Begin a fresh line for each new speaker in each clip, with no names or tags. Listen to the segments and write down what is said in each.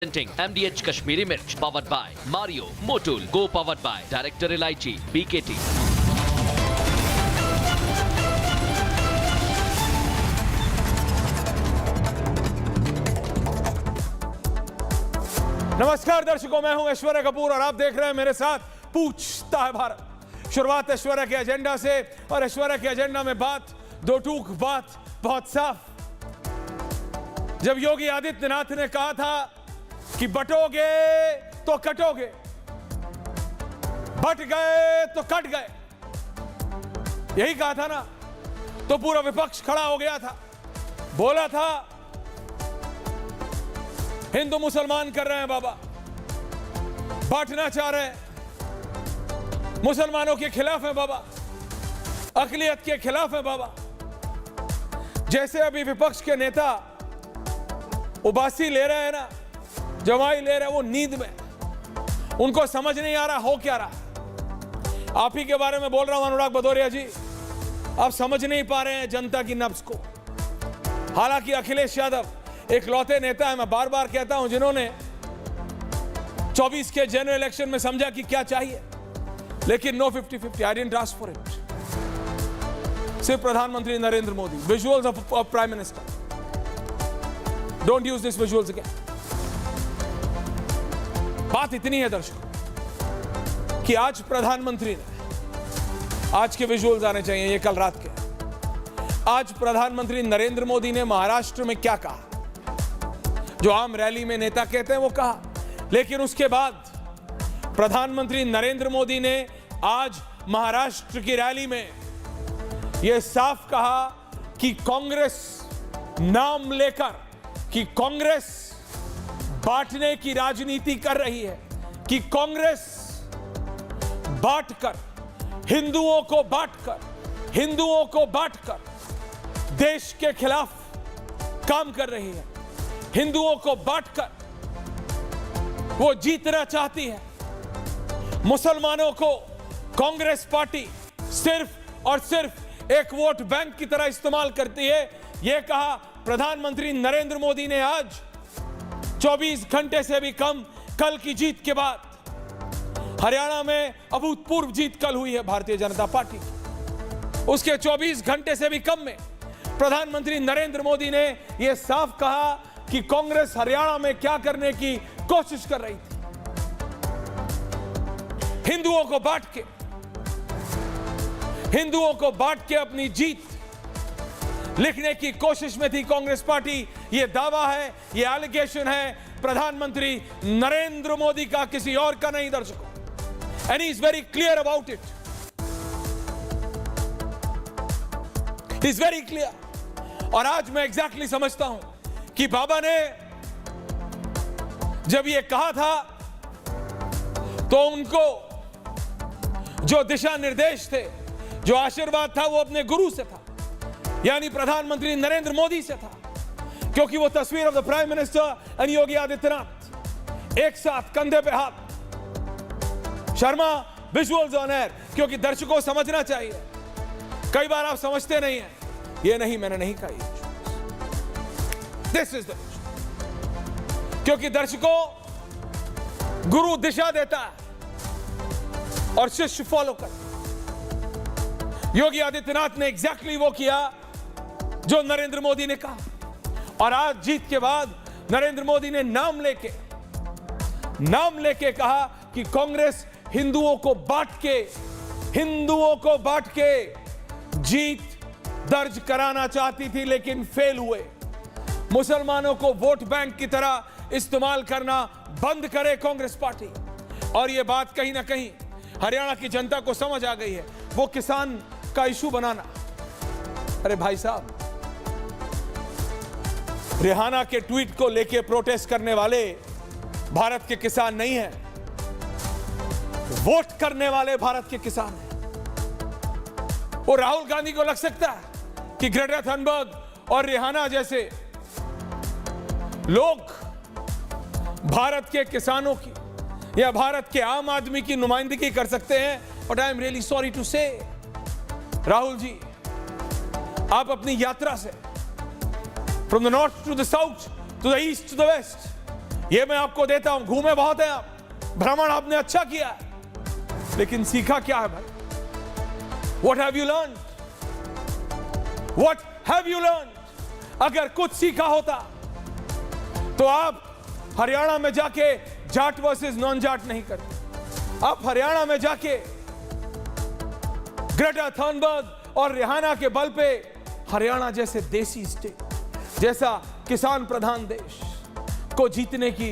Presenting MDH Kashmiri Mirch, powered by Mario, Motul, Go powered by Director Elaichi, BKT.
नमस्कार दर्शकों, मैं हूं ऐश्वर्या कपूर और आप देख रहे हैं मेरे साथ पूछता है भारत। शुरुआत ऐश्वर्या के एजेंडा से, और ऐश्वर्या के एजेंडा में बात दो टूक बात बहुत साफ। जब योगी आदित्यनाथ ने कहा था कि बटोगे तो कटोगे, बट गए तो कट गए, यही कहा था ना, तो पूरा विपक्ष खड़ा हो गया था। बोला था हिंदू मुसलमान कर रहे हैं बाबा, बांटना चाह रहे हैं, मुसलमानों के खिलाफ है बाबा, अकलियत के खिलाफ है बाबा। जैसे अभी विपक्ष के नेता उबासी ले रहे हैं ना, जवाई ले रहे हैं, वो नींद में, उनको समझ नहीं आ रहा हो क्या रहा। आप ही के बारे में बोल रहा हूं अनुराग भदौरिया जी, आप समझ नहीं पा रहे हैं जनता की नब्ज को। हालांकि अखिलेश यादव एक लौते नेता है, मैं बार बार कहता हूं, जिन्होंने 24 के जनरल इलेक्शन में समझा कि क्या चाहिए, लेकिन no 50-50, I didn't ask for it. सिर्फ प्रधानमंत्री Narendra Modi, visuals of prime minister, don't use this visuals again. बात इतनी है दर्शकों कि आज प्रधानमंत्री ने, आज के विजुअल्स आने चाहिए, ये कल रात के, आज प्रधानमंत्री नरेंद्र मोदी ने महाराष्ट्र में क्या कहा, जो आम रैली में नेता कहते हैं वो कहा, लेकिन उसके बाद प्रधानमंत्री नरेंद्र मोदी ने आज महाराष्ट्र की रैली में यह साफ कहा कि कांग्रेस नाम लेकर, कि कांग्रेस बांटने की राजनीति कर रही है, कि कांग्रेस बांटकर, हिंदुओं को बांटकर देश के खिलाफ काम कर रही है, हिंदुओं को बांटकर वो जीतना चाहती है। मुसलमानों को कांग्रेस पार्टी सिर्फ और सिर्फ एक वोट बैंक की तरह इस्तेमाल करती है, यह कहा प्रधानमंत्री नरेंद्र मोदी ने आज 24 घंटे से भी कम कल की जीत के बाद। हरियाणा में अभूतपूर्व जीत कल हुई है भारतीय जनता पार्टी की, उसके 24 घंटे से भी कम में प्रधानमंत्री नरेंद्र मोदी ने यह साफ कहा कि कांग्रेस हरियाणा में क्या करने की कोशिश कर रही थी, हिंदुओं को बांट के अपनी जीत लिखने की कोशिश में थी कांग्रेस पार्टी। यह दावा है, यह एलिगेशन है प्रधानमंत्री नरेंद्र मोदी का, किसी और का नहीं दर्शकों। And he is very clear about it, he is very clear. और आज मैं एग्जैक्टली समझता हूं कि बाबा ने जब यह कहा था तो उनको जो दिशा निर्देश थे, जो आशीर्वाद था, वो अपने गुरु से था, यानी प्रधानमंत्री नरेंद्र मोदी से था। क्योंकि वो तस्वीर of the prime minister and Yogi Adityanath एक साथ कंधे पे हाथ। शर्मा विजुअल्स ऑन एयर, क्योंकि दर्शकों को समझना चाहिए, कई बार आप समझते नहीं हैं। ये नहीं, मैंने नहीं कहा, दिस इज द, क्योंकि दर्शकों गुरु दिशा देता है और शिष्य फॉलो करता। योगी आदित्यनाथ ने एग्जैक्टली वो किया जो नरेंद्र मोदी ने कहा, और आज जीत के बाद नरेंद्र मोदी ने नाम लेके कहा कि कांग्रेस हिंदुओं को बांट के जीत दर्ज कराना चाहती थी, लेकिन फेल हुए। मुसलमानों को वोट बैंक की तरह इस्तेमाल करना बंद करे कांग्रेस पार्टी। और यह बात कहीं ना कहीं हरियाणा की जनता को समझ आ गई है। वो किसान का इशू बनाना, अरे भाई साहब, रिहाना के ट्वीट को लेके प्रोटेस्ट करने वाले भारत के किसान नहीं हैं, वोट करने वाले भारत के किसान हैं। वो राहुल गांधी को लग सकता है कि ग्रेटा थनबर्ग और रिहाना जैसे लोग भारत के किसानों की या भारत के आम आदमी की नुमाइंदगी कर सकते हैं, but I am really sorry to say, Rahul ji, आप अपनी यात्रा से from the north to the south, to the east, to the west, ये मैं आपको देता हूं, घूमे बहुत है आप, भ्रमण आपने अच्छा किया, लेकिन सीखा क्या है भाई? What have you learned? What have you learned? अगर कुछ सीखा होता तो आप हरियाणा में जाके जाट वर्सेस नॉन जाट नहीं करते। आप हरियाणा में जाके ग्रेटा थर्नबर्ग और रिहाना के बल पे हरियाणा जैसे देसी स्टेट, जैसा किसान प्रधान देश को जीतने की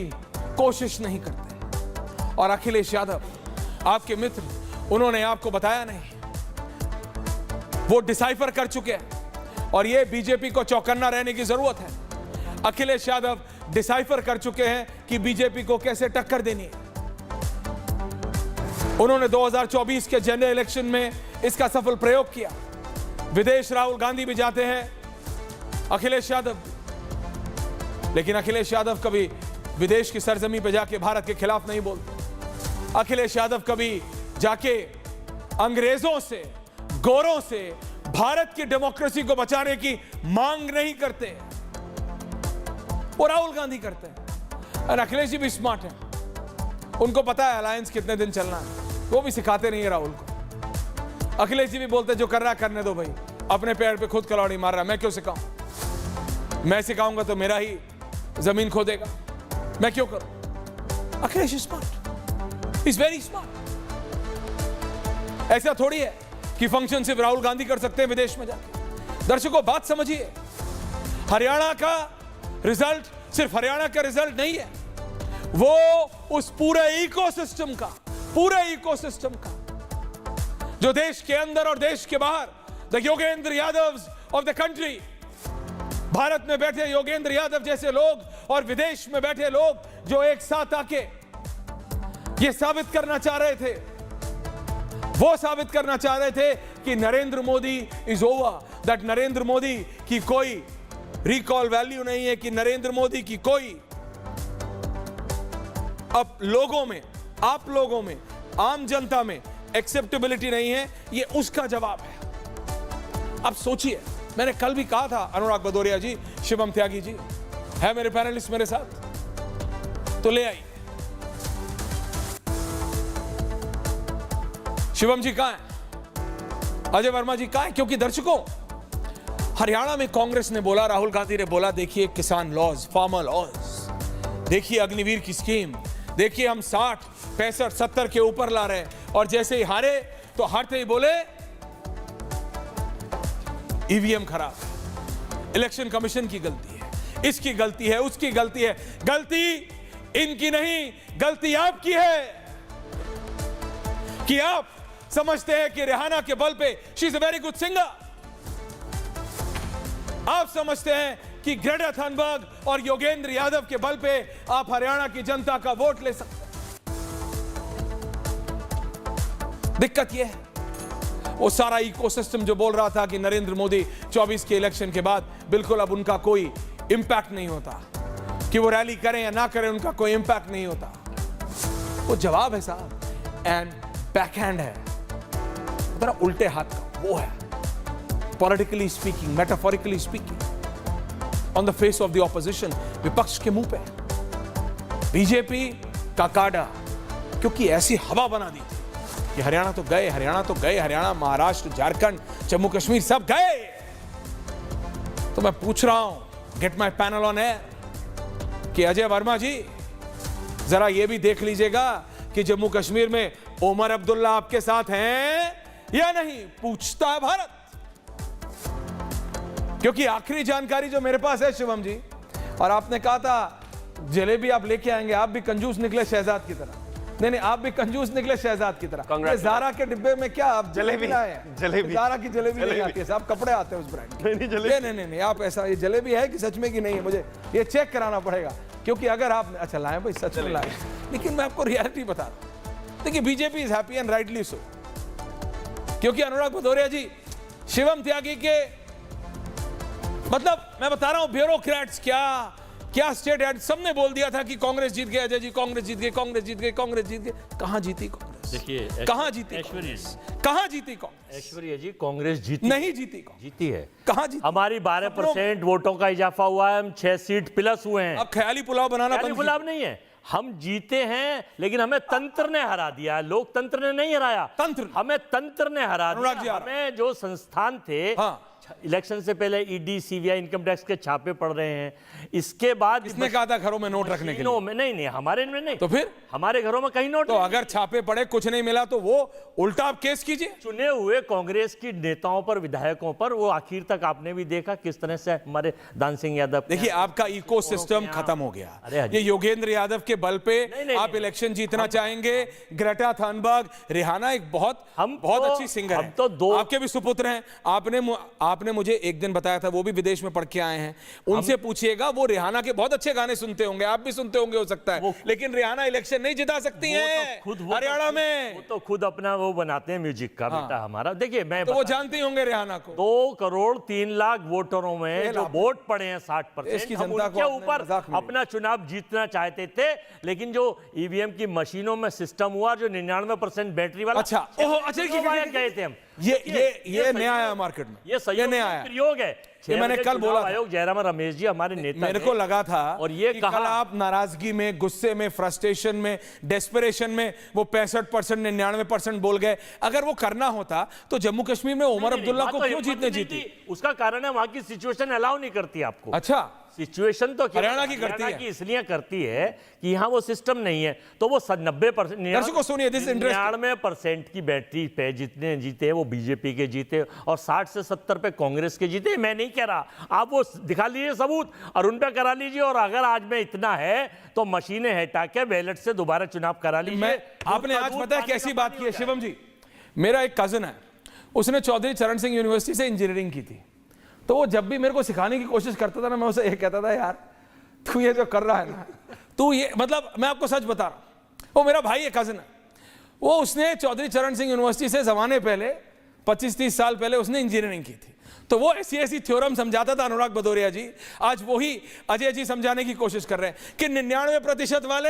कोशिश नहीं करते। और अखिलेश यादव आपके मित्र, उन्होंने आपको बताया नहीं, वो डिसाइफर कर चुके हैं और ये बीजेपी को चौकन्ना रहने की जरूरत है। अखिलेश यादव डिसाइफर कर चुके हैं कि बीजेपी को कैसे टक्कर देनी है। उन्होंने 2024 के जनरल इलेक्शन में इसका सफल प्रयोग किया। विदेश राहुल गांधी भी जाते हैं, अखिलेश यादव, लेकिन अखिलेश यादव कभी विदेश की सरजमी पे जाके भारत के खिलाफ नहीं बोलते। अखिलेश यादव कभी जाके अंग्रेजों से, गोरों से भारत की डेमोक्रेसी को बचाने की मांग नहीं करते, वो राहुल गांधी करते हैं। और अखिलेश जी भी स्मार्ट है, उनको पता है अलायंस कितने दिन चलना है, वो भी सिखाते नहीं है राहुल को। अखिलेश जी भी बोलते जो कर रहा है करने दो भाई, अपने पैर पे खुद कलौड़ी मार रहा है, मैं क्यों सिखाऊं? मैं सिखाऊंगा तो मेरा ही जमीन खोदेगा, मैं क्यों करूं? Akhilesh is smart, is very smart. ऐसा थोड़ी है कि फंक्शन सिर्फ राहुल गांधी कर सकते हैं विदेश में जाके। दर्शकों, बात समझिए, हरियाणा का रिजल्ट सिर्फ हरियाणा का रिजल्ट नहीं है, वो उस पूरे इकोसिस्टम का जो देश के अंदर और देश के बाहर, the Yogendra Yadav of the country, Bharat में बैठे योगेंद्र यादव जैसे लोग और विदेश में बैठे लोग जो एक साथ आके ये साबित करना चाह रहे थे, वो साबित करना चाह रहे थे कि Narendra Modi is over, that Narendra Modi की कोई रिकॉल वैल्यू नहीं है, कि नरेंद्र मोदी की कोई अब लोगों में, आप लोगों में, आम जनता में एक्सेप्टेबिलिटी नहीं है। ये उसका जवाब है। अब सोचिए, मैंने कल भी कहा था, अनुराग भदौरिया जी, शिवम त्यागी जी है मेरे पैनलिस्ट मेरे साथ, तो ले आई। शिवम जी कहां है? अजय वर्मा जी कहां है? क्योंकि दर्शकों, हरियाणा में कांग्रेस ने बोला, राहुल गांधी ने बोला, देखिए किसान लॉज, फार्मर लॉज, देखिए अग्निवीर की स्कीम, देखिए हम 60, 65, 70 के ऊपर ला रहे हैं। और जैसे ही हारे तो हारते ही बोले ईवीएम खराब, इलेक्शन कमीशन की गलती है, इसकी गलती है, उसकी गलती है। गलती इनकी नहीं, गलती आपकी है कि आप समझते हैं कि रिहाना के बल पे she is a very good singer. आप समझते हैं कि ग्रेटा थर्नबर्ग और योगेंद्र यादव के बल पे आप हरियाणा की जनता का वोट ले सकते हैं। दिक्कत यह है, वो सारा इकोसिस्टम जो बोल रहा था कि नरेंद्र मोदी 24 के इलेक्शन के बाद बिल्कुल अब उनका कोई इंपैक्ट नहीं होता, कि वो रैली करें या ना करें उनका कोई इंपैक्ट नहीं होता, वो जवाब है साहब, एंड बैकहैंड है, जरा उल्टे हाथ का वो है, politically speaking, metaphorically speaking, on the face of the opposition, विपक्ष के मुंह पे बीजेपी का काड़ा, क्योंकि ऐसी हवा बना दी कि हरियाणा तो गए, हरियाणा, महाराष्ट्र, झारखंड, जम्मू कश्मीर सब गए। तो मैं पूछ रहा हूं, gate my panel on air, कि अजय वर्मा जी जरा ये भी देख लीजिएगा कि जम्मू कश्मीर में उमर अब्दुल्ला आपके साथ हैं या नहीं, पूछता है भारत। क्योंकि आखिरी जानकारी जो मेरे पास है शिवम जी, और आपने कहा था जलेबी आप लेके आएंगे, आप भी कंजूस निकले शहजाद की तरह। नहीं, आप भी कंजूस निकले शहजाद की तरह। ज़ारा के डिब्बे में क्या आप जलेबी लाए हैं? ज़ारा की जलेबी नहीं आती है साहब, कपड़े आते हैं उस ब्रांड। नहीं, आप ऐसा, ये जलेबी है कि सच में कि नहीं है, मुझे ये चेक कराना पड़ेगा। क्योंकि अगर आप अच्छा लाए भाई, सच में लाए, लेकिन मैं आपको रियलिटी बता रहा हूं। देखिए, BJP is happy and rightly so, क्योंकि अनुराग भदौरिया जी, शिवम त्यागी के, मतलब मैं बता रहा हूं, ब्यूरोक्रेट्स क्या स्टेट हेड सबने बोल दिया था कि कांग्रेस जीत गई, अजय जी कांग्रेस जीत गई, कांग्रेस जीत गई। कहां जीती कांग्रेस?
देखिए
कहां जीती
ऐश्वर्या
कांग्रेस? कहां जीती कांग्रेस?
ऐश्वर्या जी, कांग्रेस जीती
नहीं जीती कांग्रेस।
जीती है।
कहां जीती?
हमारी 12% वोटों का इजाफा हुआ है, हम 6 सीट प्लस हुए हैं।
अब ख्याली पुलाव बनाना
ख्याली
बंद
पुलाव नहीं है, हम जीते हैं, लेकिन हमें तंत्र ने हरा दिया, लोकतंत्र ने नहीं हराया।
तंत्र
हमें तंत्र ने हरा
अनुराग जी,
दिया। हमें जो संस्थान थे,
हाँ।
इलेक्शन से पहले ईडी, सीबीआई, इनकम टैक्स के छापे पड़ रहे हैं। इसके बाद
किसने कहा था घरों में नोट रखने के लिए?
मशीनों में नहीं, हमारे में नहीं।
तो फिर
हमारे घरों में कहीं नोट
तो अगर छापे पड़े कुछ नहीं मिला तो वो उल्टा आप केस कीजिए।
चुने हुए कांग्रेस की नेताओं पर, विधायकों पर, वो आखिर तक आपने भी देखा किस तरह से हमारे दान सिंह यादव।
देखिए, आपका इकोसिस्टम खत्म हो गया।
अरे
ये योगेंद्र यादव के बल पे
नहीं,
आप इलेक्शन जीतना चाहेंगे। ग्रेटा थनबर्ग, रिहाना एक बहुत अच्छी सिंगर है।
तो दो
आपके भी सुपुत्र हैं। आपने मुझे एक दिन बताया था, वो भी विदेश में पढ़ के आए हैं। उनसे पूछिएगा, वो रिहाना के बहुत अच्छे गाने सुनते होंगे, आप भी सुनते होंगे हो सकता है, लेकिन रिहाना इलेक्शन नहीं जिता सकती हैं हरियाणा में।
वो तो खुद अपना वो बनाते हैं म्यूजिक का बेटा हमारा। देखिए, मैं
तो वो जानते होंगे रिहाना को।
2 करोड़ 3 लाख वोटरों में जो वोट पड़े हैं 60%,
इसकी
हम
जनता को
उनके
आपने
ऊपर
मजाक में
अपना चुनाव जीतना चाहते थे, लेकिन जो ईवीएम की मशीनों में सिस्टम हुआ, जो 99% बैटरी वाला,
अच्छा
गए थे हम।
ये नया आया मार्केट में,
ये संयोग
नया आया
प्रयोग है।
मैंने कल बोला
आयोग जयराम रमेश जी हमारे नेता,
मेरे को लगा था
और ये
कि
कहा
कल आप नाराजगी में, गुस्से में, फ्रस्ट्रेशन में, डेस्परेशन में वो 65% 99% बोल गए। अगर वो करना होता तो जम्मू कश्मीर में उमर अब्दुल्ला को क्यों जीतने जीती?
उसका कारण है वहां की सिचुएशन अलाउ नहीं करती आपको।
अच्छा,
सिचुएशन तो
हरियाणा की करती है,
इसलिए करती है कि यहाँ वो सिस्टम नहीं है, तो वो 90%, 99% की बैटरी पे जितने जीते वो बीजेपी के जीते, और 60 से 70 पे कांग्रेस के जीते। मैं नहीं कह रहा, आप वो दिखा लीजिए सबूत और उन पे करा लीजिए। और अगर आज में इतना है तो मशीनें हटा के बैलेट से दोबारा चुनाव करा लीजिए।
आपने आज पता है कैसी बात की है शिवम जी? मेरा एक कजन है, उसने चौधरी चरण सिंह यूनिवर्सिटी से इंजीनियरिंग की थी। तो वो जब भी मेरे को सिखाने की कोशिश करता था ना, मैं उसे ये कहता था, यार तू ये जो कर रहा है ना, तू ये, मतलब मैं आपको सच बता रहा हूं, वो मेरा भाई है, कजन है वो। उसने चौधरी चरण सिंह यूनिवर्सिटी से जमाने पहले 25-30 साल पहले उसने इंजीनियरिंग की थी। तो वो ऐसी थ्योरम समझाता था अनुराग भदौरिया जी। आज वही अजय जी समझाने की कोशिश कर रहे हैं कि 99% वाले,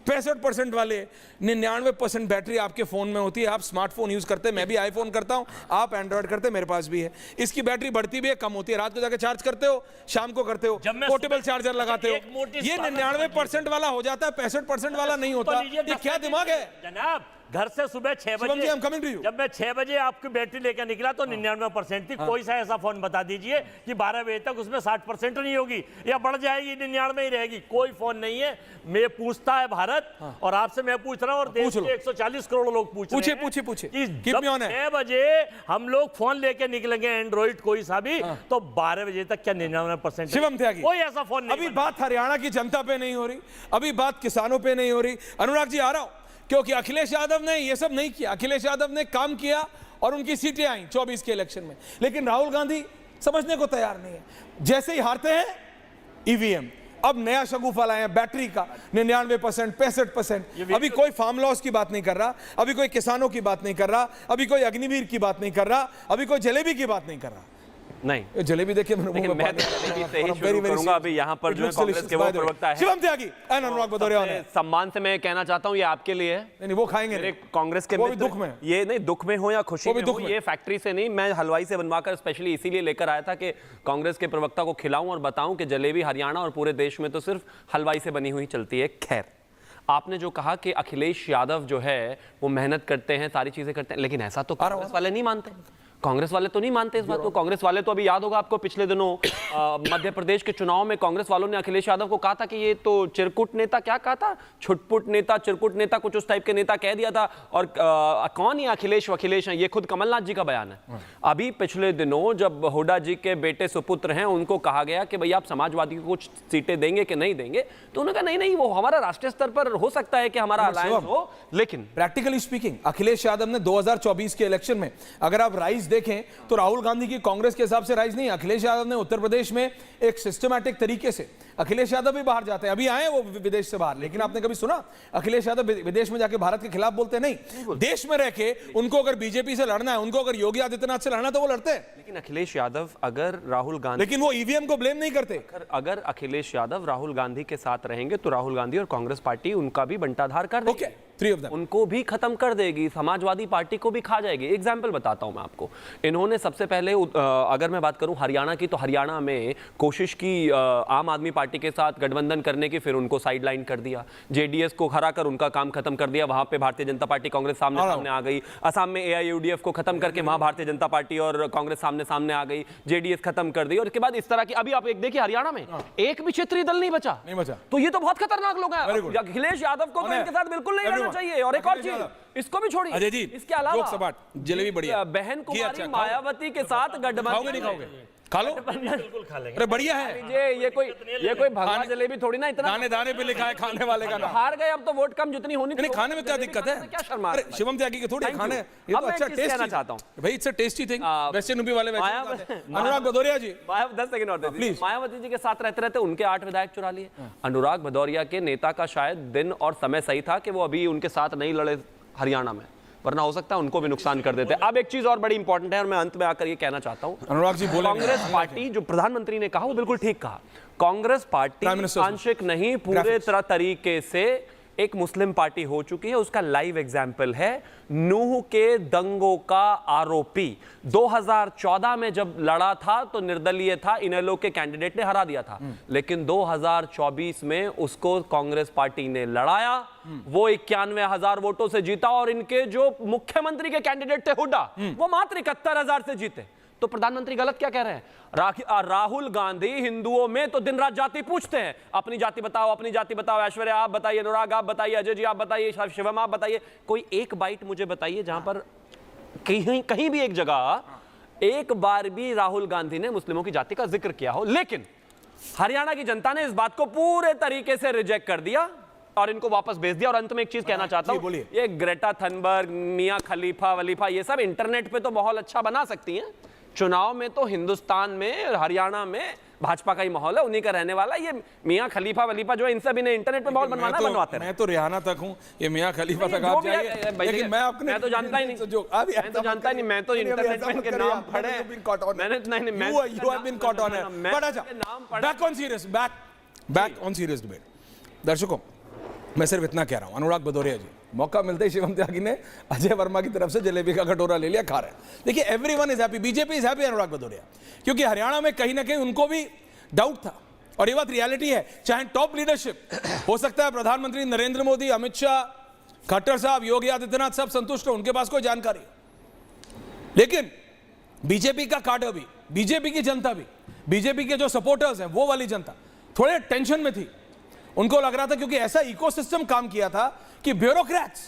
65% वाले, 99% बैटरी आपके फोन में होती है। आप स्मार्टफोन यूज करते हैं, मैं भी आईफोन करता हूं, आप एंड्रॉइड करते हैं, मेरे पास भी है। इसकी बैटरी बढ़ती भी है, कम होती है। रात को जाके चार्ज करते हो, शाम को करते हो, पोर्टेबल चार्जर लगाते हो। ये 99% वाला हो जाता है, 65% वाला नहीं होता। ये क्या दिमाग है
जनाब? घर से सुबह 6 बजे, जब मैं 6 बजे आपकी बैटरी लेकर निकला तो 99% थी। कोई सा ऐसा फोन बता दीजिए कि 12 बजे तक उसमें 60% नहीं होगी या बढ़ जाएगी, 99 ही रहेगी। कोई फोन नहीं है। मैं पूछता है भारत, और आपसे मैं पूछ रहा हूं, और देश के 140 करोड़ लोग पूछ रहे हैं।
पूछे
कि जब 6 बजे हम लोग फोन लेके निकलेंगे, एंड्रॉइड कोई सा भी, तो 12 बजे तक क्या 99%
शिवम त्यागी?
कोई ऐसा फोन नहीं।
अभी बात हरियाणा की जनता पे नहीं हो रही, अभी बात किसानों पे नहीं हो रही। अनुराग जी, आ रहा हूं, क्योंकि अखिलेश यादव ने ये सब नहीं किया। अखिलेश यादव ने काम किया और उनकी सीटें आई 24 के इलेक्शन में, लेकिन राहुल गांधी समझने को तैयार नहीं है। जैसे ही हारते हैं ईवीएम, अब नया शगुफा लाए हैं बैटरी का, 99%, 65%। अभी कोई फार्म लॉस की बात नहीं कर रहा, अभी कोई किसानों की बात नहीं कर रहा, अभी कोई अग्निवीर की बात नहीं कर रहा, अभी कोई जलेबी की बात नहीं कर रहा।
नहीं,
जलेबी देखिए,
मैं करूंगा। अभी यहाँ पर जो कांग्रेस के वो प्रवक्ता है
शिवम त्यागी, अनुराग भदौरिया ने,
सम्मान से मैं कहना चाहता हूँ, ये आपके लिए है।
नहीं, वो खाएंगे नहीं।
कांग्रेस के
वो भी दुख में,
ये नहीं, दुख में हो या खुशी में हो, ये फैक्ट्री से नहीं, मैं हलवाई से बनवाकर स्पेशली इसीलिए लेकर आया था कि कांग्रेस के प्रवक्ता को खिलाऊं और बताऊं कि जलेबी हरियाणा और पूरे देश में तो सिर्फ हलवाई से बनी हुई चलती है। खैर, आपने जो कहा कि अखिलेश यादव जो है वो मेहनत करते हैं, सारी चीजें करते हैं, लेकिन ऐसा तो कांग्रेस वाले नहीं मानते। कांग्रेस वाले तो नहीं मानते इस बात को। कांग्रेस वाले तो, अभी याद होगा आपको, पिछले दिनों मध्य प्रदेश के चुनाव में कांग्रेस वालों ने अखिलेश यादव को कहा था कि ये तो चिरकुट नेता, क्या कहा था, छुटपुट नेता, चिरकुट नेता, कुछ उस टाइप के नेता कह दिया था। और कौन ये अखिलेश हैं? ये खुद कमलनाथ जी का बयान है। अभी पिछले दिनों जब हुड्डा जी के बेटे सुपुत्र हैं, उनको कहा गया कि भाई आप समाजवादी को कुछ सीटें देंगे कि नहीं देंगे, तो उन्होंने कहा नहीं, वो हमारा राष्ट्रीय स्तर पर हो सकता है कि हमारा अलायंस हो, लेकिन
प्रैक्टिकली स्पीकिंग अखिलेश यादव ने 2024 के इलेक्शन में, अगर आप राइज देखें तो राहुल गांधी की कांग्रेस के हिसाब से राइज नहीं, अखिलेश यादव ने उत्तर प्रदेश में एक सिस्टमैटिक तरीके से, अखिलेश यादव भी बाहर जाते हैं, अभी आए वो विदेश से बाहर, लेकिन आपने कभी सुना अखिलेश यादव विदेश में जाके भारत के खिलाफ बोलते? नहीं, देश में रह के उनको अगर बीजेपी से लड़ना है, उनको अगर योगी आदित्यनाथ से लड़ना है तो वो लड़ते हैं।
लेकिन अखिलेश यादव अगर राहुल गांधी,
लेकिन वो ईवीएम को ब्लेम नहीं करते।
अगर अखिलेश यादव राहुल गांधी के साथ रहेंगे तो राहुल गांधी और कांग्रेस पार्टी उनका भी बंटाधार कर देंगे।
3 of them.
उनको भी खत्म कर देगी, समाजवादी पार्टी को भी खा जाएगी। एग्जाम्पल बताता हूं मैं आपको। इन्होंने सबसे पहले अगर मैं बात करूं हरियाणा की, तो हरियाणा में कोशिश की आम आदमी पार्टी के साथ गठबंधन करने की, फिर उनको साइडलाइन कर दिया। जेडीएस को हरा कर उनका काम खत्म कर दिया, वहां पे भारतीय जनता पार्टी कांग्रेस सामने सामने आ गई। असम में एआईयूडीएफ को खत्म करके वहां भारतीय जनता पार्टी और कांग्रेस सामने सामने आ गई, जेडीएस खत्म कर दी। और इसके बाद इस तरह की अभी आप एक देखिए हरियाणा में एक भी क्षेत्रीय दल नहीं बचा। तो ये तो बहुत खतरनाक लोग हैं। अखिलेश यादव को तो इनके साथ बिल्कुल नहीं रहना चाहिए। और एक और चीज, इसको भी छोड़िए
अजय जी,
इसके अलावा
जलेबी बढ़िया,
बहन कुमारी मायावती के साथ गठबंधन
खा लो,
बिल्कुल खा लेंगे।
अरे बढ़िया है।
ये कोई भगवा जलेबी थोड़ी ना, इतना
दाने दाने पे लिखा है खाने वाले का नाम।
हार गए अब तो वोट कम जितनी होनी थी।
खाने में क्या दिक्कत है?
क्या शर्मा?
अरे शिवम त्यागी के थोड़ी खाने, ये तो अच्छा टेस्ट कहना चाहता हूं भाई, it's a tasty thing. Western UP वाले अनुराग भदौरिया जी,
10 सेकंड और दे दीजिए। मायावती जी के साथ रहते रहते उनके 8 विधायक चुरा लिए। अनुराग भदौरिया के नेता का शायद दिन और समय सही था कि वो अभी उनके साथ नहीं लड़े हरियाणा में, वरना हो सकता है उनको भी नुकसान कर देते। अब एक चीज और बड़ी इंपॉर्टेंट है और मैं अंत में आकर ये कहना चाहता हूं,
अनुराग जी बोले,
कांग्रेस पार्टी, जो प्रधानमंत्री ने कहा वो बिल्कुल ठीक कहा, कांग्रेस पार्टी आंशिक नहीं पूरे तरीके से एक मुस्लिम पार्टी हो चुकी है। उसका लाइव एग्जाम्पल है नूह के दंगों का आरोपी। 2014 में जब लड़ा था तो निर्दलीय था, इनेलो के कैंडिडेट ने हरा दिया था, लेकिन 2024 में उसको कांग्रेस पार्टी ने लड़ाया, वो 91,000 वोटों से जीता। और इनके जो मुख्यमंत्री के कैंडिडेट थे हुड्डा, वो मात्र 71,000 से जीते। तो प्रधानमंत्री गलत क्या कह रहे हैं? राहुल गांधी हिंदुओं में तो दिन रात जाति पूछते हैं, अपनी जाति बताओ, अपनी जाति बताओ। ऐश्वर्या आप बताइए, अनुराग आप बताइए, अजय जी आप बताइए, शिवम आप बताइए। कोई एक बाइट मुझे बताइए जहां पर कहीं भी एक जगह एक बार भी राहुल गांधी ने मुस्लिमों की जाति का जिक्र किया हो। लेकिन हरियाणा की जनता ने इस बात को पूरे तरीके से रिजेक्ट कर दिया और इनको वापस भेज दिया। और अंत में एक चीज कहना चाहता हूं, ये ग्रेटा थनबर्ग, मियां खलीफा वलीफा, ये सब इंटरनेट पे तो माहौल अच्छा बना सकती हैं, चुनाव में तो हिंदुस्तान में हरियाणा में भाजपा का ही माहौल है, उन्हीं का रहने वाला। ये मियां खलीफा वलीफा जो इन सब इन्हें इंटरनेट पे माहौल बनवाना बनवाते हैं।
मैं तो रिहाना तक हूं, ये मियां खलीफा तक आप जाइए, लेकिन मैं
तो जानता ही नहीं, मैं तो जानता ही नहीं, मैं तो इंटरनेट पे इनके नाम पढ़े, मैंने नहीं
you have been caught on it. But अच्छा, back on serious debate. दर्शकों, मैं सिर्फ इतना कह रहा हूं, अनुराग भदौरिया जी, मौका मिलते ही शिवम त्यागी ने अजय वर्मा की तरफ से जलेबी का कटोरा ले लिया, खा रहे हैं। देखिए, everyone is happy, BJP is happy Anurag Bhadauria, क्योंकि हरियाणा में कहीं ना कहीं उनको भी डाउट था। और ये बात रियलिटी है, चाहे टॉप लीडरशिप हो सकता है, प्रधानमंत्री नरेंद्र मोदी, अमित शाह, खट्टर साहब, योगी आदित्यनाथ, सब संतुष्ट हो, उनके पास कोई जानकारी, लेकिन बीजेपी का काडर भी, बीजेपी की जनता भी, बीजेपी के जो सपोर्टर्स हैं, वो वाली जनता थोड़े टेंशन में थी। उनको लग रहा था, क्योंकि ऐसा इकोसिस्टम काम किया था कि ब्यूरोक्रेट्स,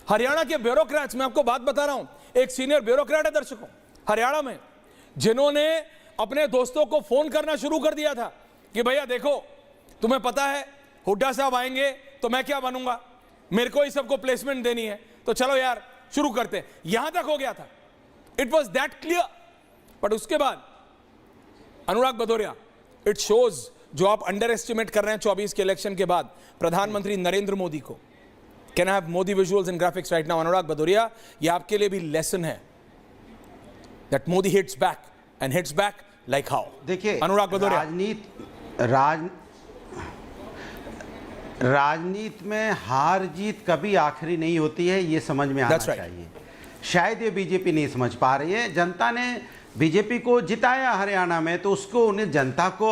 हरियाणा के ब्यूरोक्रेट्स, मैं आपको बात बता रहा हूं, एक सीनियर ब्यूरोक्रेट है दर्शकों हरियाणा में, जिन्होंने अपने दोस्तों को फोन करना शुरू कर दिया था कि भैया देखो, तुम्हें पता है हुड्डा साहब आएंगे तो मैं क्या बनूंगा, मेरे को ही सबको प्लेसमेंट देनी है, तो चलो यार शुरू करते हैं। यहां तक हो गया था, it was that clear. But उसके बाद अनुराग भदौरिया, इट शोज, जो आप अंडर एस्टिमेट कर रहे हैं 24 के इलेक्शन के बाद प्रधानमंत्री नरेंद्र मोदी को। Can I have Modi visuals and graphics right now? Anurag Bhadauria, ये आपके लिए भी लेसन है, that Modi hits back and hits back like how.
देखिए,
अनुराग भदौरिया,
राजनीति में हार जीत कभी आखिरी नहीं होती है, ये समझ में आना चाहिए। शायद ये बीजेपी नहीं समझ पा रही है। जनता ने बीजेपी को जिताया हरियाणा में, तो उसको, उन्हें जनता को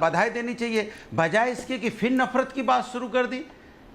बधाई देनी चाहिए, बजाय इसके कि फिर नफरत की बात शुरू कर दी,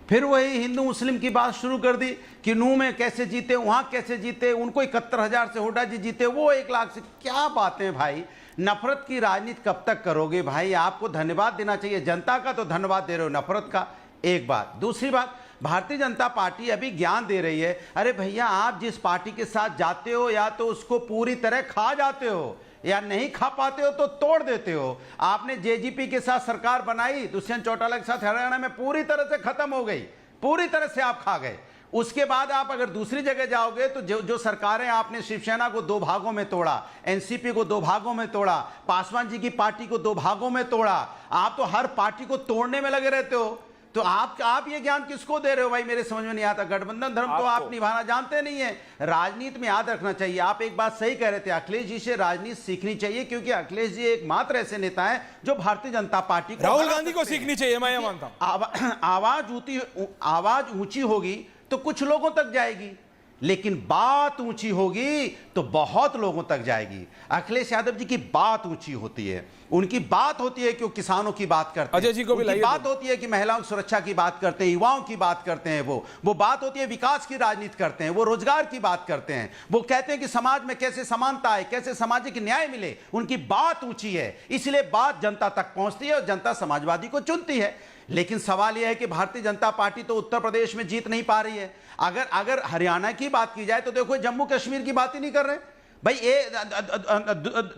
फिर वही हिंदू मुस्लिम की बात शुरू कर दी कि नूह में कैसे जीते, वहां कैसे जीते, उनको 71,000 से हुड्डा जी जीते, वो 1 लाख से। क्या बातें भाई, नफरत की राजनीति कब तक करोगे भाई? आपको धन्यवाद देना चाहिए, जनता का तो धन्यवाद दे रहे हो, नफरत का एक बात। दूसरी बात, भारतीय जनता पार्टी अभी ज्ञान दे रही है, अरे भैया आप जिस पार्टी के साथ जाते हो, या तो उसको पूरी तरह खा जाते हो, या नहीं खा पाते हो तो तोड़ देते हो। आपने जेजीपी के साथ सरकार बनाई, दुष्यंत चौटाला के साथ, हरियाणा में पूरी तरह से खत्म हो गई, पूरी तरह से आप खा गए। उसके बाद आप अगर दूसरी जगह जाओगे तो जो सरकारें, आपने शिवसेना को 2 भागों में तोड़ा, एनसीपी को 2 भागों में तोड़ा, पासवान जी की पार्टी को 2 भागों में तोड़ा, आप तो हर पार्टी को तोड़ने में लगे रहते हो। तो आप ये ज्ञान किसको दे रहे हो भाई? मेरे समझ में नहीं आता। गठबंधन धर्म तो आप निभाना जानते नहीं है। राजनीति में याद रखना चाहिए। आप एक बात सही कह रहे थे, अखिलेश जी से राजनीति सीखनी चाहिए, क्योंकि अखिलेश जी एकमात्र ऐसे नेता हैं जो भारतीय जनता पार्टी को,
राहुल गांधी को सीखनी चाहिए, मैं ये मानता हूं।
आवाज ऊंची होगी तो कुछ लोगों तक जाएगी, लेकिन बात ऊंची होगी तो बहुत लोगों तक जाएगी। अखिलेश यादव जी की बात ऊंची होती है, उनकी बात होती है कि वो किसानों की बात करते हैं,
अजय जी को भी
उनकी बात होती है कि महिलाओं की सुरक्षा की बात करते हैं, युवाओं की बात करते हैं, वो बात होती है विकास की राजनीति करते हैं, वो रोजगार की बात करते हैं, वो कहते हैं कि समाज में कैसे समानता है, कैसे सामाजिक न्याय मिले। उनकी बात ऊंची है, इसलिए बात जनता तक पहुंचती है और जनता समाजवादी को चुनती है। लेकिन सवाल यह है कि भारतीय जनता पार्टी तो उत्तर प्रदेश में जीत नहीं पा रही है। अगर हरियाणा की बात की जाए तो देखो जम्मू कश्मीर की बात ही नहीं कर रहे भाई। ये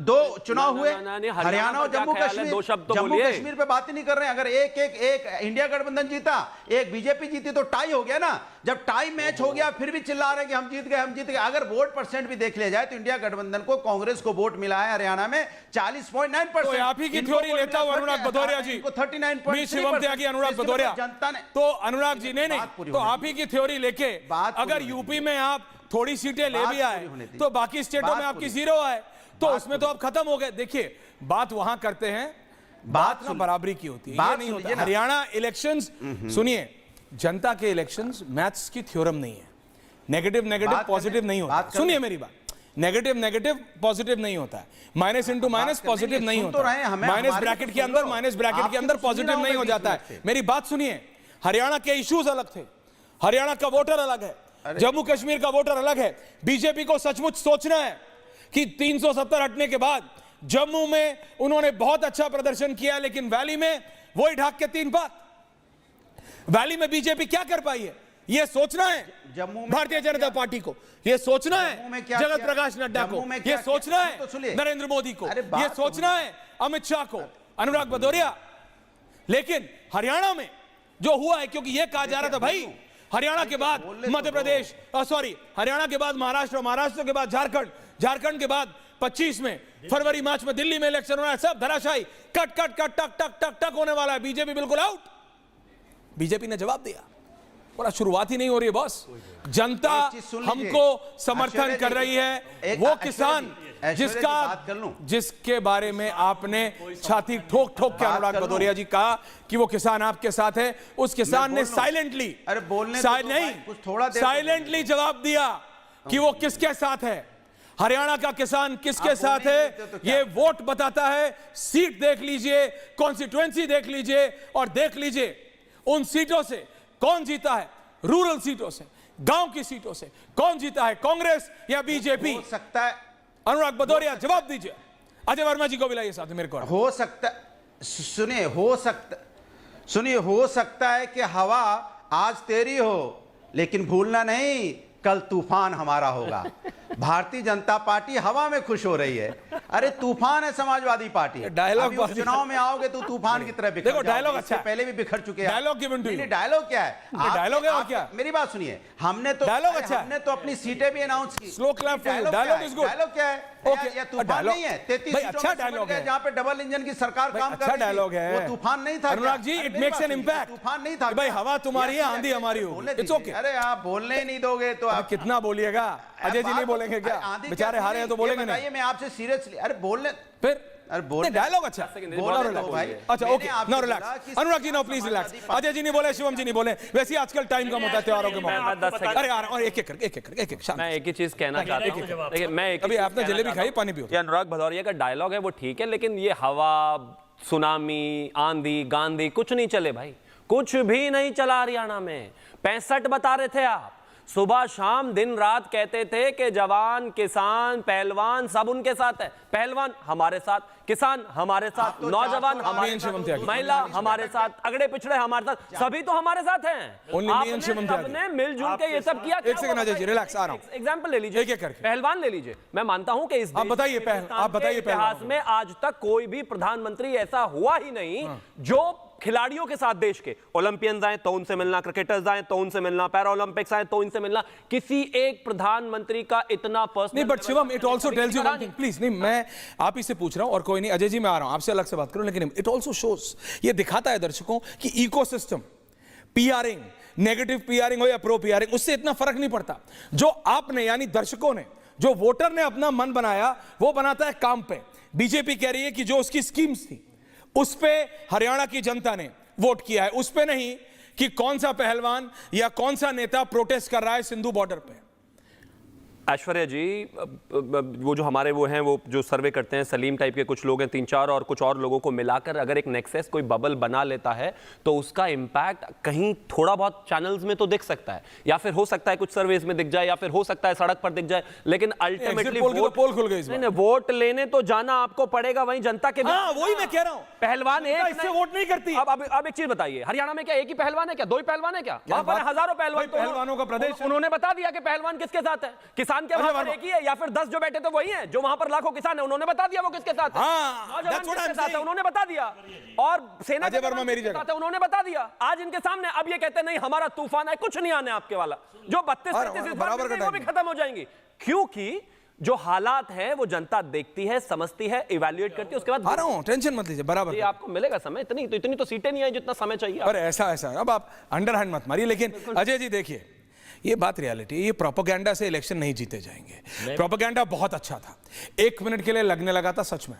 दो चुनाव हुए, हरियाणा और जम्मू कश्मीर, जम्मू कश्मीर पे बात ही नहीं कर रहे हैं। अगर एक इंडिया गठबंधन जीता, एक बीजेपी जीती तो टाई हो गया ना। जब टाई मैच हो गया फिर भी चिल्ला रहे हैं कि हम जीत गए, हम जीत गए। अगर वोट परसेंट भी देख लिया जाए तो इंडिया गठबंधन को, कांग्रेस को वोट मिला है हरियाणा में 40.9%।
आप ही की थ्योरी लेता हूं अनुराग भदौरिया जी,
39.3%।
शिवम त्यागी अनुराग भदौरिया
जनता ने
तो अनुराग जी नहीं, तो आप ही की थ्योरी लेके अगर यूपी में आप थोड़ी सीटें ले भी आए तो बाकी स्टेटों में आपकी जीरो आए, तो उसमें तो आप खत्म हो गए। देखिए बात वहां करते हैं, बात ना बराबरी की होती है, ये नहीं होता। हरियाणा इलेक्शंस, सुनिए, जनता के इलेक्शंस मैथ्स की थ्योरम नहीं है। नेगेटिव पॉजिटिव नहीं होता। सुनिए मेरी बात, नेगेटिव पॉजिटिव नहीं होता है, माइनस इंटू माइनस पॉजिटिव नहीं होता, माइनस ब्रैकेट के अंदर पॉजिटिव नहीं हो जाता है। मेरी बात सुनिए, हरियाणा के इश्यूज अलग थे, हरियाणा का वोटर अलग है, जम्मू कश्मीर का वोटर अलग है। बीजेपी को सचमुच सोचना है कि 370 हटने के बाद जम्मू में उन्होंने बहुत अच्छा प्रदर्शन किया, लेकिन वैली में वही ढाक के 3 बात। वैली में बीजेपी क्या कर पाई है, यह सोचना है भारतीय जनता पार्टी को, यह सोचना है जगत प्रकाश नड्डा को, यह सोचना है नरेंद्र मोदी को, यह सोचना है अमित शाह को, अनुराग भदौरिया। लेकिन हरियाणा में जो हुआ है, क्योंकि यह कहा जा रहा था भाई हरियाणा के बाद मध्य प्रदेश, हरियाणा के बाद महाराष्ट्र, महाराष्ट्र के बाद झारखंड के बाद 25 में फरवरी मार्च में दिल्ली में इलेक्शन होना है, सब धराशायी कट टक होने वाला है। बीजेपी बिल्कुल आउट। बीजेपी ने जवाब दिया, पूरा शुरुआत ही नहीं हो रही है बॉस। जनता हमको समर्थन कर रही है। वो किसान जिसके बारे में आपने छाती ठोक के अनुराग भदौरिया जी कहा कि वो किसान आपके साथ है, उस किसान ने साइलेंटली जवाब दिया कि वो किसके साथ है। हरियाणा का किसान किसके साथ है ये वोट बताता है। सीट देख लीजिए, कॉन्स्टिट्यूएंसी देख लीजिए और देख लीजिए उन सीटों से कौन जीता है। रूरल सीटों से, गांव की सीटों से कौन जीता है, कांग्रेस या बीजेपी?
हो सकता है
अनुराग भदौरिया जवाब दीजिए। अजय वर्मा जी को भी लाइए साथ में मेरे को।
हो सकता, सुनिए, हो सकता है कि हवा आज तेरी हो, लेकिन भूलना नहीं कल तूफान हमारा होगा। भारतीय जनता पार्टी हवा में खुश हो रही है। अरे तूफान है समाजवादी पार्टी।
डायलॉग
चुनाव में आओगे तो तूफान की तरह बिखर
देखो, डायलॉग अच्छा है,
पहले भी बिखर चुके हैं।
डायलॉग
डायलॉग क्या है?
डायलॉग है और क्या?
मेरी बात सुनिए, हमने तो अपनी सीटें भी अनाउंस की।
Slow clap. Dialogue is good.
Dialogue क्या है? ये तूफान नहीं है। 33
अच्छा डायलॉग है
जहां पे डबल इंजन की सरकार काम कर रही है।
अच्छा डायलॉग है,
वो तूफान नहीं था
Anurag ji. It makes an impact.
तूफान नहीं था
भाई, हवा तुम्हारी है, आंधी हमारी हो। It's okay.
अरे आप बोलने ही नहीं दोगे तो आप
कितना बोलिएगा? अजय जी नहीं बोलेंगे क्या? बेचारे हारे हैं तो बोलेंगे नहीं।
मैं आपसे सीरियसली, अरे बोलने
फिर,
अरे बोल
डायलॉग अच्छा।
भाई
अच्छा okay, now relax. Anurag ji now please relax. Ajay ji नहीं बोले, शिवम जी नहीं बोले, वैसे आजकल टाइम कम होता है त्योहारों के मौके। अरे यार, और एक
मैं एक ही चीज कहना चाहता हूं। देखिए, मैं
अभी आपने जलेबी खाई, पानी पियो।
ये अनुराग भदौरिया का डायलॉग है वो ठीक है, लेकिन ये हवा, सुनामी, आंधी, गांधी कुछ नहीं चले भाई, कुछ भी नहीं चला हरियाणा में। 65 बता रहे थे आप, सुबह शाम दिन रात कहते थे कि जवान, किसान, पहलवान सब उनके साथ है। पहलवान हमारे साथ, किसान हमारे साथ, नौजवान हमारे साथ, महिला हमारे साथ, अगड़े पिछड़े हमारे साथ, सभी तो हमारे साथ हैं। आपने मिलजुल के ये सब किया। एग्जाम्पल ले लीजिए, पहलवान ले लीजिए। मैं मानता हूं कि इस इतिहास में आज तक कोई भी प्रधानमंत्री ऐसा हुआ ही नहीं जो खिलाड़ियों के साथ, देश के ओलंपियंस आए तो उनसे मिलना, क्रिकेटर्स आए तो उनसे मिलना, पैरा ओलंपिक्स आए तो इनसे मिलना, किसी एक प्रधानमंत्री का इतना पर्सनल
नहीं। But Shivam, it also tells you one thing please. नहीं, मैं आप ही से पूछ रहा हूं और कोई नहीं। अजय जी मैं आ रहा हूं, आपसे अलग से बात करूं, लेकिन इट आल्सो शोस, ये दिखाता है दर्शकों कि इकोसिस्टम, पीआरिंग, नेगेटिव पीआरिंग हो या प्रो पीआरिंग, उससे इतना फर्क नहीं पड़ता। जो आपने यानी दर्शकों ने, जो वोटर ने अपना मन बनाया, वो बनाता है काम पे। बीजेपी कह रही है कि जो उसकी स्कीम्स थी उस पे हरियाणा की जनता ने वोट किया है, उस पे नहीं कि कौन सा पहलवान या कौन सा नेता प्रोटेस्ट कर रहा है सिंधु बॉर्डर पे।
ऐश्वर्या जी, वो जो हमारे वो हैं, वो जो सर्वे करते हैं, सलीम टाइप के कुछ लोग हैं 3-4 और कुछ और लोगों को मिलाकर अगर एक नेक्सस कोई बबल बना लेता है तो उसका इंपैक्ट कहीं थोड़ा बहुत चैनल्स में तो दिख सकता है, या फिर हो सकता है कुछ सर्वेज में दिख जाए, या फिर हो सकता है सड़क पर दिख जाए, लेकिन अल्टीमेटली
पोल खुल गई।
वोट लेने तो जाना आपको पड़ेगा वहीं जनता के।
वही मैं कह रहा हूं,
पहलवान
इससे वोट नहीं करती।
अब एक चीज बताइए, हरियाणा में क्या एक ही पहलवान है क्या, 2 ही पहलवान है क्या? वहां पर हजारों पहलवान,
पहलवानों का प्रदेश।
उन्होंने बता दिया कि पहलवान किसके साथ है। किसान के वहां पर एक ही है, या फिर 10 जो बैठे थे वही हैं, जो वहां पर लाखों किसान है उन्होंने बता दिया वो किसके साथ है। नौजवान किसके साथ है उन्होंने बता दिया, और सेना के जवान मेरी साथ है उन्होंने बता दिया। आज इनके सामने अब ये कहते हैं नहीं हमारा तूफान है, कुछ नहीं आने आपके वाला। जो 32-33 इस बार वो भी खत्म हो जाएंगी, क्योंकि जो हालात हैं वो जनता देखती है, समझती है, इवैल्यूएट करती है, उसके बाद।
आ रहा हूं, टेंशन मत लीजिए, बराबर
आपको मिलेगा समय। इतनी तो सीटें नहीं आई जितना समय चाहिए।
अरे ऐसा अब आप अंडरहैंड मत मारिए। लेकिन अजय जी देखिए, ये बात रियलिटी है, ये प्रोपेगेंडा से इलेक्शन नहीं जीते जाएंगे। प्रोपेगेंडा बहुत अच्छा था, 1 मिनट के लिए लगने लगा था सच में।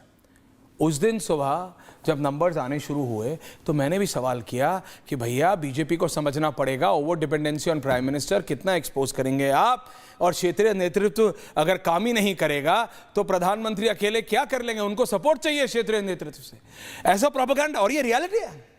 उस दिन सुबह जब नंबर्स आने शुरू हुए तो मैंने भी सवाल किया कि भैया बीजेपी को समझना पड़ेगा, over dependency on prime minister कितना एक्सपोज करेंगे आप, और क्षेत्रीय नेतृत्व अगर काम ही नहीं करेगा तो प्रधानमंत्री अकेले क्या कर लेंगे, उनको सपोर्ट चाहिए क्षेत्रीय नेतृत्व से। ऐसा प्रोपेगेंडा, और ये रियलिटी है,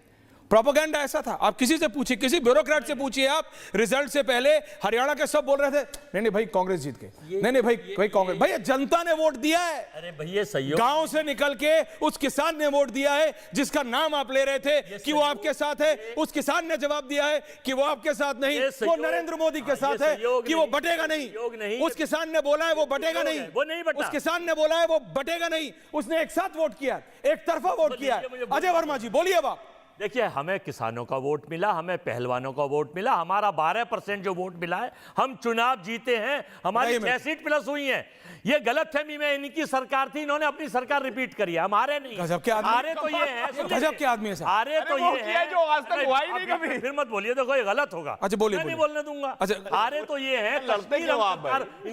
प्रोपेगेंडा ऐसा था। आप किसी से पूछिए, किसी ब्यूरोक्रेट से पूछिए, आप रिजल्ट से पहले हरियाणा के सब बोल रहे थे नहीं भाई कांग्रेस जीत गई, नहीं भाई कांग्रेस। भैया जनता ने वोट दिया है।
अरे भैया सहयोग,
गांव से निकल के उस किसान ने वोट दिया है जिसका नाम आप ले रहे थे कि वो आपके साथ है। उस किसान ने जवाब दिया है कि वो आपके साथ नहीं, वो नरेंद्र मोदी के साथ है कि वो बटेगा नहीं। उस किसान ने बोला है वो बटेगा नहीं,
वो नहीं बटा।
उस किसान ने बोला है वो बटेगा नहीं, उसने एक साथ वोट किया, एक तरफा वोट किया। अजय वर्मा जी बोलिए। अब आप
देखिए, हमें किसानों का वोट मिला, हमें पहलवानों का वोट मिला, हमारा 12% जो वोट मिला है, हम चुनाव जीते हैं, हमारी 6 सीट प्लस हुई हैं। ये गलतफहमी में इनकी सरकार थी, इन्होंने अपनी सरकार रिपीट करी है, हमारे नहीं।
गजब के आदमी,
हारे तो ये है,
गजब के आदमी है सर।
हारे तो ये है
जो आज तक हुआ ही नहीं कभी।
फिर मत बोलिए, देखो ये गलत होगा।
अच्छा बोलिए,
मैं नहीं बोलने दूंगा।
अच्छा
हारे तो ये है,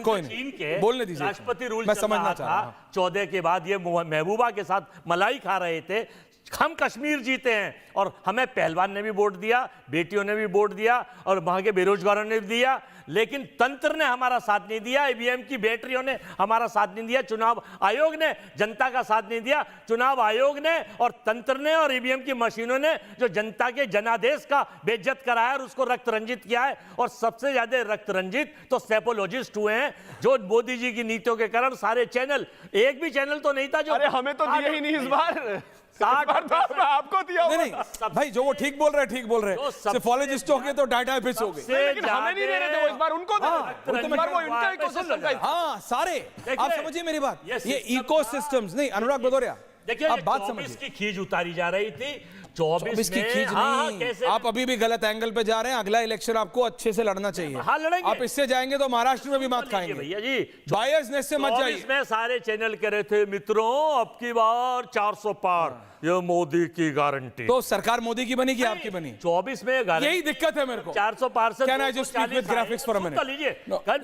कोई नहीं,
के
बोलने दीजिए,
राष्ट्रपति रूल
मैं समझना चाह रहा हूं।
14 के बाद ये महबूबा के साथ मलाई खा रहे थे। हम कश्मीर जीते हैं और हमें पहलवान ने भी वोट दिया, बेटियों ने भी वोट दिया और वहां के बेरोजगारों ने भी दिया, लेकिन तंत्र ने हमारा साथ नहीं दिया, ईवीएम की बैटरियों ने हमारा साथ नहीं दिया, चुनाव आयोग ने जनता का साथ नहीं दिया। चुनाव आयोग ने और तंत्र ने और ईवीएम की मशीनों ने जो जनता के जनादेश का बेइज्जत कराया और उसको रक्त रंजित किया है, और सबसे ज्यादा रक्त रंजित तो सेपोलॉजिस्ट हुए हैं, जो मोदी जी की नीतियों के कारण सारे चैनल, एक भी चैनल तो नहीं था जो।
अरे हमें तो दिए ही नहीं इस बार,
60
आपको दिया।
नहीं भाई, जो वो ठीक बोल रहे सेफोलॉजिस्ट हो गए तो डाटाबेस हो गए,
लेकिन हमें नहीं दे रहे थे वो, इस बार उनको दे रहे।
हाँ सारे, आप समझिए मेरी बात, ये इकोसिस्टम्स नहीं। अनुराग भदौरिया
देखिए,
आप बात समझिए,
की खींच उतारी जा रही थी 24
की खींच नहीं। आप अभी भी गलत एंगल पे जा रहे हैं। अगला इलेक्शन आपको अच्छे से लड़ना चाहिए।
हाँ, लड़ेंगे।
आप इससे जाएंगे तो महाराष्ट्र में भी मात खाएंगे
भैया जी।
बायसनेस से मत जाइए।
इसमें सारे चैनल कह रहे थे मित्रों अब की बार 400 पार, ये मोदी की गारंटी।
तो सरकार मोदी की बनी कि आपकी बनी?
24 में
यही दिक्कत है मेरे को।
400 पार से
Can I just speak with graphics for a minute?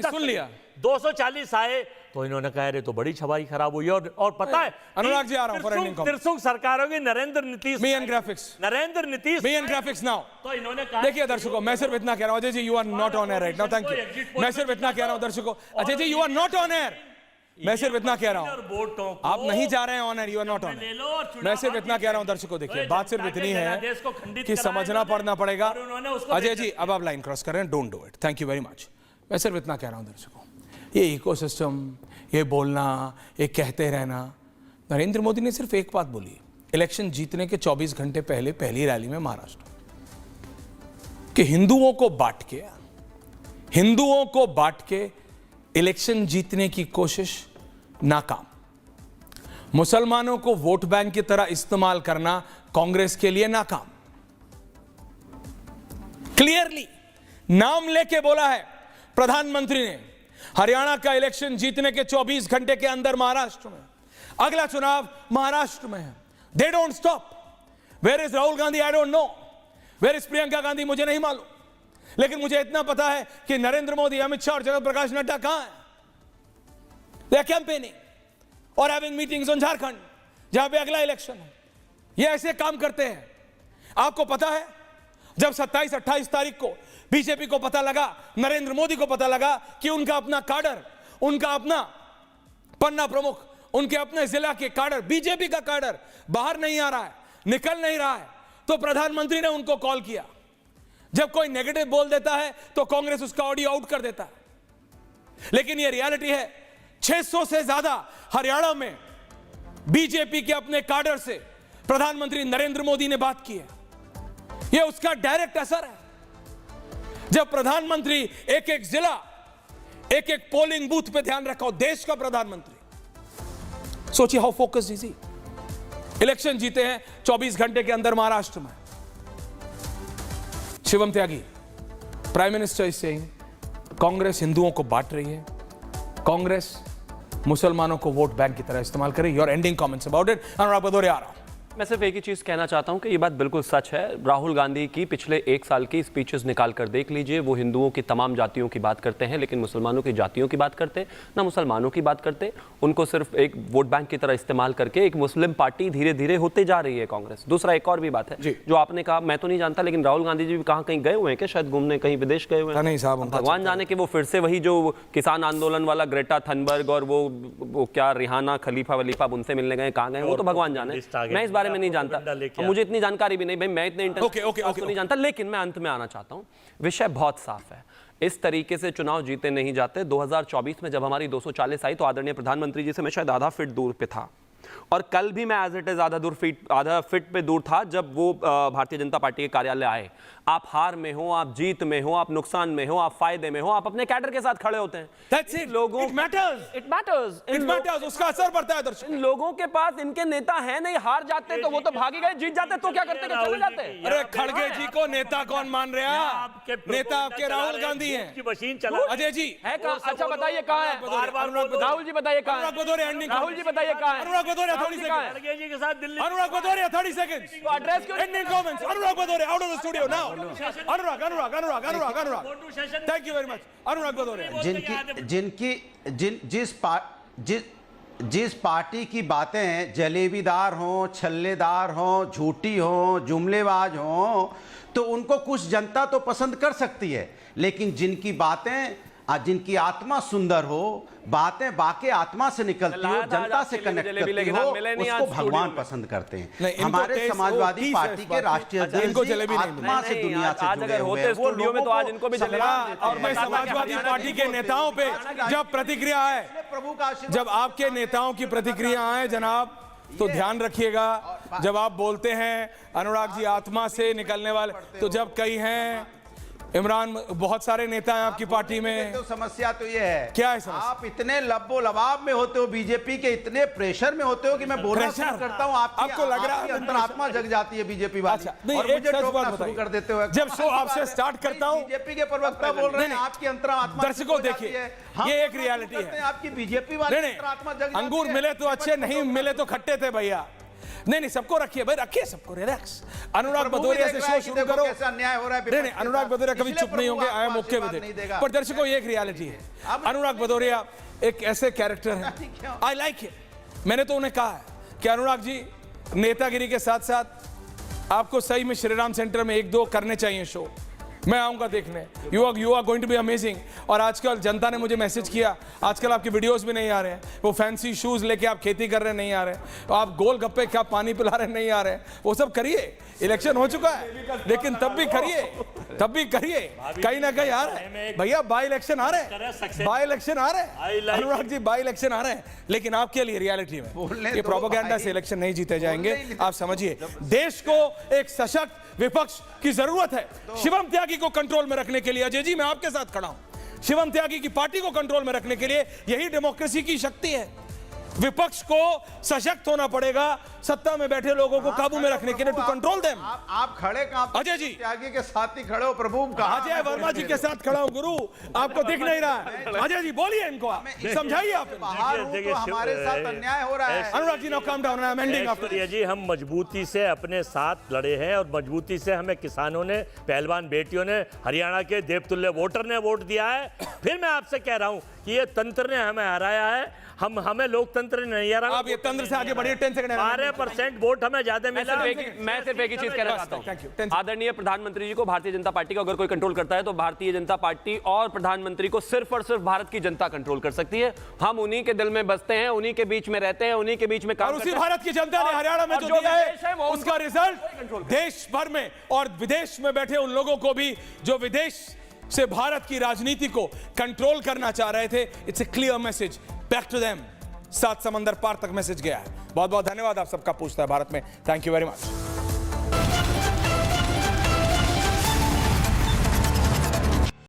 सुन लिया
240 आए तो इन्होंने कहा रे तो बड़ी छवाई खराब हुई। और पता है
अनुराग जी आ रहा हूं,
तिरसुंग सरकारों की नरेंद्र नीतीश
नाउ।
तो इन्होंने कहा,
देखिए दर्शकों, मैं सिर्फ इतना कह रहा हूं, Ajay ji you are not on air right now, thank you. मैं सिर्फ इतना कह रहा हूं दर्शकों, Ajay ji you are not on air. मैं सिर्फ इतना कह रहा हूं, आप नहीं जा रहे हैं on air, you are not on air. मैं सिर्फ इतना कह रहा हूं दर्शकों, देखिए बात सिर्फ इतनी है कि समझना पड़ना पड़ेगा। अजय जी अब आप लाइन क्रॉस कर रहे हैं, don't do it, thank you very much. मैं सिर्फ इतना कह रहा हूं दर्शकों, ये इकोसिस्टम, ये बोलना, ये कहते रहना, नरेंद्र मोदी ने सिर्फ एक बात बोली इलेक्शन जीतने के 24 घंटे पहले पहली रैली में महाराष्ट्र, कि हिंदुओं को बांट के इलेक्शन जीतने की कोशिश नाकाम, मुसलमानों को वोट बैंक की तरह इस्तेमाल करना कांग्रेस के लिए नाकाम। क्लियरली नाम लेके बोला है प्रधानमंत्री ने। हरियाणा का इलेक्शन जीतने के 24 घंटे के अंदर महाराष्ट्र में, अगला चुनाव महाराष्ट्र में है। They don't stop. Where is Rahul Gandhi? I don't know. Where is Priyanka Gandhi? मुझे नहीं मालूम, लेकिन मुझे इतना पता है कि नरेंद्र मोदी, अमित शाह और जगत प्रकाश नड्डा कहां हैं? दे आर कैंपेनिंग और हैविंग मीटिंग्स ऑन झारखंड, जहां पे अगला इलेक्शन है। ये ऐसे काम करते हैं। आपको पता है जब 27-28 तारीख को बीजेपी को पता लगा, नरेंद्र मोदी को पता लगा कि उनका अपना काडर, उनका अपना पन्ना प्रमुख, उनके अपने जिला के काडर, बीजेपी का काडर बाहर नहीं आ रहा है, निकल नहीं रहा है, तो प्रधानमंत्री ने उनको कॉल किया। जब कोई नेगेटिव बोल देता है तो कांग्रेस उसका ऑडियो आउट कर देता है। लेकिन यह रियलिटी है, 600 से ज्यादा हरियाणा में बीजेपी के अपने काडर से प्रधानमंत्री नरेंद्र मोदी ने बात की है। यह उसका डायरेक्ट असर है। जब प्रधानमंत्री एक एक जिला, एक एक पोलिंग बूथ पे ध्यान रखा हो, देश का प्रधानमंत्री, सोचिए how focused is he. Election जीते हैं 24 घंटे के अंदर महाराष्ट्र में। Shivam Tyagi, prime minister is saying Congress हिंदुओं को बांट रही है, कांग्रेस मुसलमानों को वोट बैंक की तरह इस्तेमाल कर रही है। Your ending comments about it, Anurag Bhadauria आ रहा हूं।
मैं सिर्फ एक ही चीज़ कहना चाहता हूं कि ये बात बिल्कुल सच है। राहुल गांधी की पिछले 1 साल की स्पीचेस निकाल कर देख लीजिए। वो हिंदुओं की तमाम जातियों की बात करते हैं, लेकिन मुसलमानों की जातियों की बात करते ना मुसलमानों की बात करते। उनको सिर्फ एक वोट बैंक की तरह इस्तेमाल करके एक मुस्लिम पार्टी धीरे धीरे होते जा रही है कांग्रेस। दूसरा एक और भी बात है जो आपने कहा, मैं तो नहीं जानता, लेकिन राहुल गांधी जी भी कहाँ कहीं गए हुए हैं क्या, शायद घूमने कहीं विदेश गए हुए हैं?
नहीं साहब,
भगवान जाने कि वो फिर से वही जो किसान आंदोलन वाला ग्रेटा थनबर्ग और वो क्या रिहाना खलीफा वलीफा उनसे मिलने गए, कहाँ गए, वो तो भगवान जाने। मैं इस बारे में नहीं जानता, मुझे इतनी जानकारी भी नहीं भाई, मैं इतने नहीं जानता। लेकिन मैं अंत में आना चाहता हूं, विषय बहुत साफ है। इस तरीके से चुनाव जीते नहीं जाते। 2024 में जब हमारी 240 आई तो आदरणीय प्रधानमंत्री जी से मैं शायद आधा फीट दूर पे था, और कल भी मैं एज इट इज आधा फीट पे दूर था जब वो भारतीय जनता पार्टी के कार्यालय आए। आप हार में हो, आप जीत में हो, आप नुकसान में हो, आप फायदे में हो, आप अपने कैडर के साथ खड़े होते हैं।
That's it.
लोगों
It matters.
It matters.
It matters. उसका असर पड़ता है दर्शक।
इन लोगों के पास इनके नेता है नहीं, हार जाते तो वो तो भागी गए, जीत जाते तो क्या करते, कि चले जाते।
अरे खड़गे जी को नेता कौन मान रहे हैं? नेता आपके राहुल गांधी हैं।
मशीन चला
अजय जी
है कहाँ? अच्छा बताइए कहाँ है राहुल जी, बताइए कहाँ है राहुल जी, बताइए कहाँ है
अनुराग भदौरिया? 30 सेकंड
खड़गे जी के साथ दिल्ली।
अनुराग भदौरिया 30 सेकंड्स
एड्रेस क्यों?
Ending comments Anurag Bhadauria out of the studio now. Anurag thank you very much. Anurag Bhadauria,
जिस पार्टी की बातें जलेबीदार हों, छल्लेदार हों, झूठी हों, जुमलेबाज हों, तो उनको कुछ जनता तो पसंद कर सकती है, लेकिन जिनकी बातें, जिनकी आत्मा सुंदर हो, बातें बाके आत्मा से निकलती हो, जनता से कनेक्ट करती हो, उसको भगवान पसंद करते हैं। हमारे समाजवादी पार्टी के राष्ट्रीय अध्यक्ष आत्मा से दुनिया से जुड़े हुए हैं।
स्टूडियो में तो आज इनको भी
और मैं समाजवादी पार्टी के नेताओं पे जब प्रतिक्रिया है,
प्रभु का आशीर्वाद,
जब आपके नेताओं की प्रतिक्रिया है जनाब, तो ध्यान रखिएगा। जब आप बोलते हैं अनुराग जी आत्मा से निकलने वाले, तो जब कई हैं इमरान, बहुत सारे नेता हैं आपकी पार्टी में।
तो समस्या तो ये है,
क्या है समस्या?
आप इतने लब्बो लबाब में होते हो, बीजेपी के इतने प्रेशर में होते हो कि मैं बोलना शुरू करता हूं, आपको लग रहा है अंतरात्मा जग जाती है बीजेपी वाली, और मुझे टोकना शुरू कर देते हो।
जब शो आपसे स्टार्ट करता हूं,
बीजेपी के प्रवक्ता बोल रहे हैं आपकी अंतरात्मा।
दर्शकों देखिए, ये एक रियलिटी है,
आपकी बीजेपी वाली अंतरात्मा जग जाती है।
अंगूर मिले तो अच्छे, नहीं मिले तो खट्टे थे भैया। नहीं सबको रखिए भाई, रखिए सबको, रिलैक्स। अनुराग भदौरिया से शो शुरू करो।
कैसा अन्याय हो रहा है।
नहीं अनुराग भदौरिया कभी चुप नहीं होंगे, I am okay with it. पर दर्शकों ये एक रियलिटी है, अनुराग भदौरिया एक ऐसे कैरेक्टर है, आई लाइक इट। मैंने तो उन्हें कहा है कि अनुराग जी नेतागिरी के साथ साथ आपको सही में श्रीराम सेंटर में 1-2 करने चाहिए शो, मैं आऊंगा देखने। You are going to be amazing. और आजकल जनता ने मुझे मैसेज किया, आजकल आपके वीडियोस भी नहीं आ रहे हैं, वो फैंसी शूज लेके आप खेती कर रहे नहीं आ रहे, आप गोल गप्पे क्या पानी पिला रहे नहीं आ रहे, वो सब करिए। इलेक्शन हो चुका है, लेकिन तब भी करिए, तब भी करिए, कहीं ना कहीं आ रहा है भैया, बाई इलेक्शन आ रहे हैं, बाई इलेक्शन आ रहे हैं अनुराग जी, बाई इलेक्शन आ रहे हैं। लेकिन आपके लिए रियलिटी में ये प्रोपेगेंडा से इलेक्शन नहीं जीते जाएंगे, आप समझिए। देश को एक सशक्त विपक्ष की जरूरत है। शिवम त्यागी को कंट्रोल में रखने के लिए, अजय जी मैं आपके साथ खड़ा हूं, शिवम त्यागी की पार्टी को कंट्रोल में रखने के लिए यही डेमोक्रेसी की शक्ति है। विपक्ष को सशक्त होना पड़ेगा, सत्ता में बैठे लोगों को काबू में रखने के लिए, टू कंट्रोल देम।
आप खड़े कहां?
अजय जी
त्यागी के साथ ही खड़े हो प्रभु।
अजय वर्मा जी के साथ खड़ा हूं गुरु, आपको दिख नहीं रहा है। अजय जी बोलिए इनको, समझाइए आप।
तो हमारे साथ अन्याय हो रहा है।
Anurag ji no calm down, I am ending after.
जी हम मजबूती से अपने साथ लड़े हैं, और मजबूती से हमें किसानों ने, पहलवान बेटियों ने, हरियाणा के देवतुल्य वोटर ने वोट दिया है। फिर मैं आपसे कह रहा हूं कि ये तंत्र ने हमें हराया है। हमें लोकतंत्र नहीं आ रहा।
आप ये तंत्र से आगे बढ़िए। 10 सेकंड
12% वोट हमें ज्यादा मिला।
मैं सिर्फ एक ही चीज कहना चाहता हूं, आदरणीय प्रधानमंत्री जी को, भारतीय जनता पार्टी को अगर कोई कंट्रोल करता है तो भारतीय जनता पार्टी और प्रधानमंत्री को सिर्फ और सिर्फ भारत की जनता कंट्रोल कर सकती है। हम उन्हीं के दिल में बसते हैं, उन्हीं के बीच में रहते हैं, उन्हीं के बीच में काम करते हैं।
भारत की जनता ने हरियाणा में जो दिया है उसका रिजल्ट देश भर में और विदेश में बैठे उन लोगों को भी जो विदेश से भारत की राजनीति को कंट्रोल करना चाह रहे थे, it's a clear message back to them. 7 समंदर पार तक मैसेज गया है। बहुत बहुत धन्यवाद आप सबका पूछता है भारत में। Thank you very much.